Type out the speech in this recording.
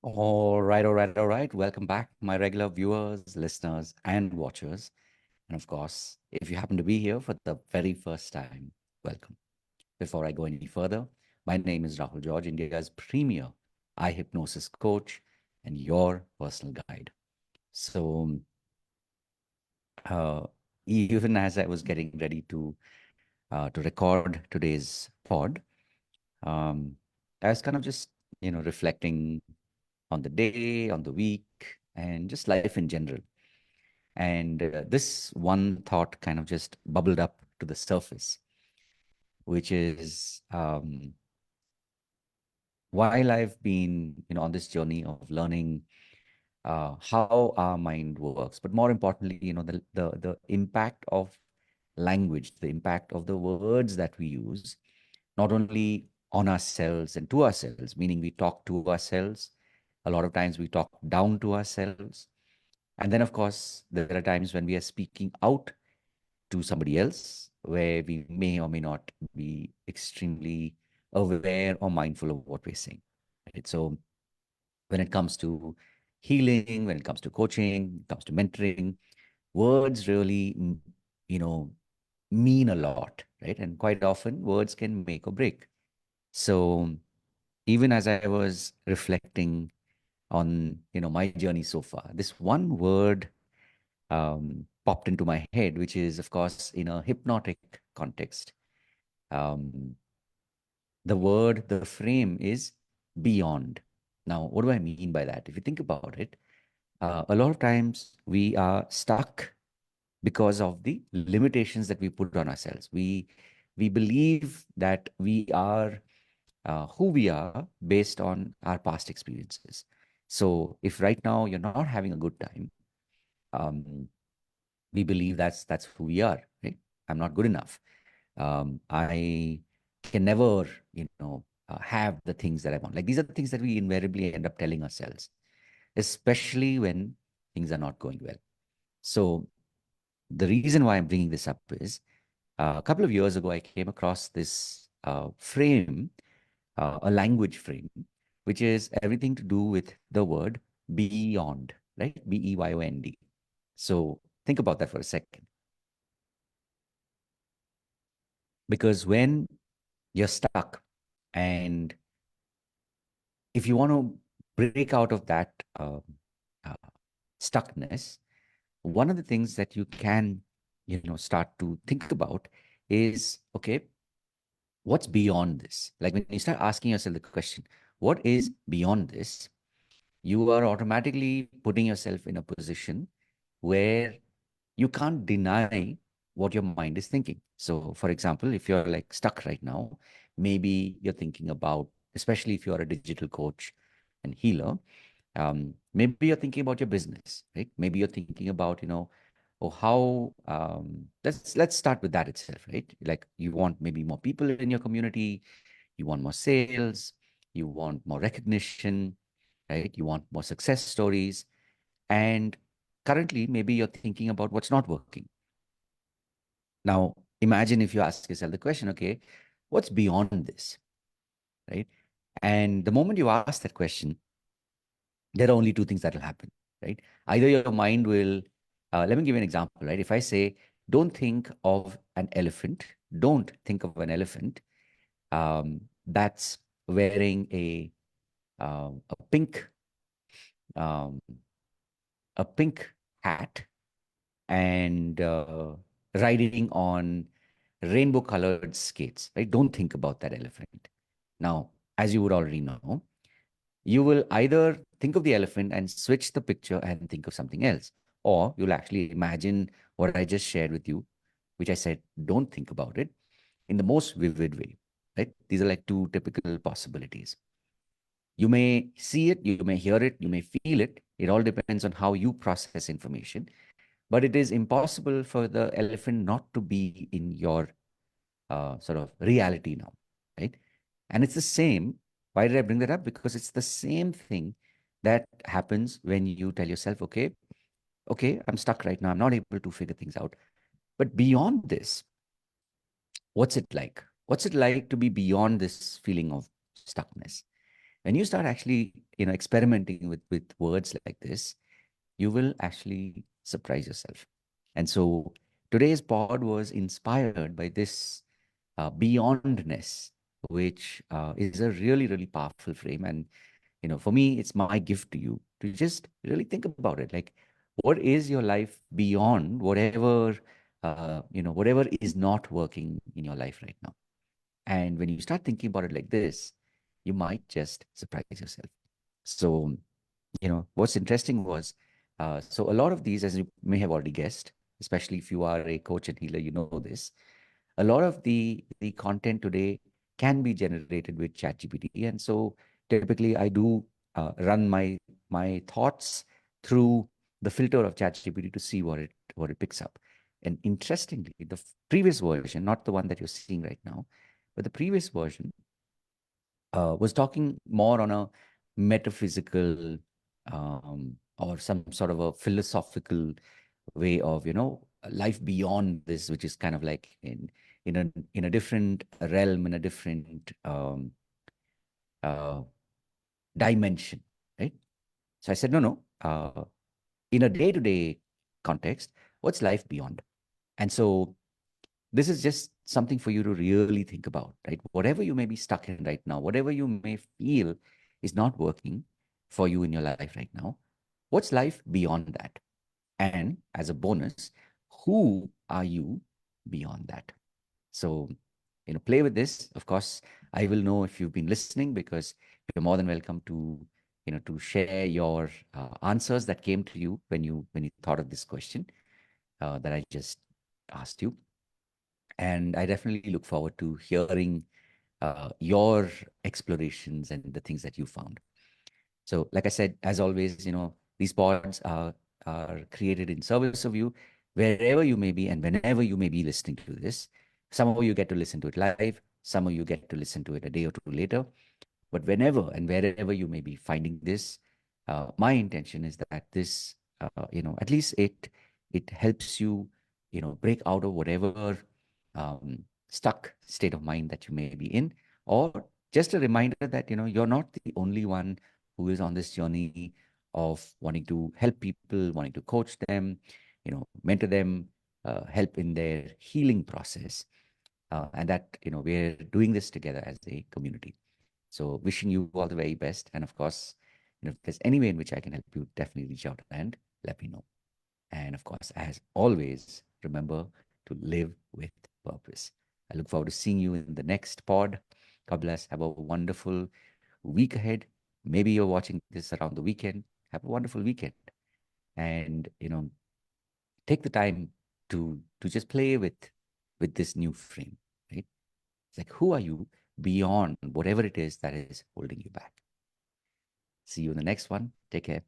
All right, all right, all right. Welcome back, my regular viewers, listeners, and watchers. And of course, if you happen to be here for the very first time, welcome. Before I go any further, my name is Rahul George, India's premier eye hypnosis coach and your personal guide. So, uh, even as I was getting ready to record today's pod, um, I was kind of just reflecting on the day, on the week, and just life in general. And this one thought kind of just bubbled up to the surface, which is while I've been, on this journey of learning how our mind works, but more importantly, the impact of language, the impact of the words that we use, not only on ourselves and to ourselves, meaning we talk to ourselves. A lot of times we talk down to ourselves. And then, of course, there are times when we are speaking out to somebody else where we may or may not be extremely aware or mindful of what we're saying. Right? So when it comes to healing, when it comes to coaching, it comes to mentoring, words really, you know, mean a lot, right? And quite often words can make or break. So even as I was reflecting on, my journey so far, this one word popped into my head, which is, of course, in a hypnotic context. Um, the frame is beyond. Now, what do I mean by that? If you think about it, a lot of times we are stuck because of the limitations that we put on ourselves. We believe that we are who we are based on our past experiences. So if right now you're not having a good time, um, we believe that's who we are, right? I'm not good enough. I can never, have the things that I want. Like these are the things that we invariably end up telling ourselves, especially when things are not going well. So the reason why I'm bringing this up is a couple of years ago, I came across this frame, a language frame, which is everything to do with the word beyond, right? Beyond. So think about that for a second. Because when you're stuck, and if you want to break out of that uh, stuckness, one of the things that you can, start to think about is, okay, what's beyond this? Like when you start asking yourself the question, what is beyond this? You are automatically putting yourself in a position where you can't deny what your mind is thinking. So, for example, if you're like stuck right now, maybe you're thinking about, especially if you're a digital coach and healer, maybe you're thinking about your business, right? Maybe you're thinking about, or how let's start with that itself, right? Like you want maybe more people in your community, you want more sales, you want more recognition, right? You want more success stories. And currently, maybe you're thinking about what's not working. Now, imagine if you ask yourself the question, okay, what's beyond this, right? And the moment you ask that question, there are only two things that will happen, right? Either your mind will, let me give you an example, right? If I say, don't think of an elephant, don't think of an elephant that's wearing a um, pink hat and riding on rainbow colored skates, right? Don't think about that elephant. Now, as you would already know, you will either think of the elephant and switch the picture and think of something else, or you'll actually imagine what I just shared with you, which I said, don't think about it in the most vivid way, right? These are like two typical possibilities. You may see it, you may hear it, you may feel it. It all depends on how you process information. But it is impossible for the elephant not to be in your sort of reality now, right? And it's the same. Why did I bring that up? Because it's the same thing that happens when you tell yourself, okay, I'm stuck right now. I'm not able to figure things out. But beyond this, what's it like? What's it like to be beyond this feeling of stuckness? When you start actually, experimenting with words like this, you will actually surprise yourself. And so today's pod was inspired by this beyondness, which is a really, really powerful frame. And, for me, it's my gift to you to just really think about it. Like, what is your life beyond whatever is not working in your life right now? And when you start thinking about it like this, you might just surprise yourself. So, what's interesting was, so a lot of these, as you may have already guessed, especially if you are a coach and healer, you know this. A lot of the content today can be generated with ChatGPT, and so typically I do run my thoughts through the filter of ChatGPT to see what it picks up. And interestingly, the previous version, not the one that you're seeing right now, but the previous version was talking more on a metaphysical or some sort of a philosophical way of life beyond this, which is kind of like in a different realm, in a different uh, dimension, right? So I said, no, in a day-to-day context, what's life beyond? And so this is just something for you to really think about, right? Whatever you may be stuck in right now, whatever you may feel is not working for you in your life right now, what's life beyond that? And as a bonus, who are you beyond that? So, play with this. Of course, I will know if you've been listening, because you're more than welcome to share your answers that came to you when you thought of this question that I just asked you. And I definitely look forward to hearing your explorations and the things that you found. So, like I said, as always, these pods are created in service of you, wherever you may be and whenever you may be listening to this. Some of you get to listen to it live, some of you get to listen to it a day or two later. But whenever and wherever you may be finding this, my intention is that this, at least it helps you, break out of whatever stuck state of mind that you may be in, or just a reminder that you're not the only one who is on this journey of wanting to help people, wanting to coach them, mentor them, help in their healing process, and that we're doing this together as a community. So wishing you all the very best. And of course, if there's any way in which I can help you, definitely reach out and let me know. And of course, as always, remember to live with purpose. I look forward to seeing you in the next pod. God bless. Have a wonderful week ahead. Maybe you're watching this around the weekend. Have a wonderful weekend. And take the time to just play with this new frame, right? It's like, who are you beyond whatever it is that is holding you back? See you in the next one. Take care.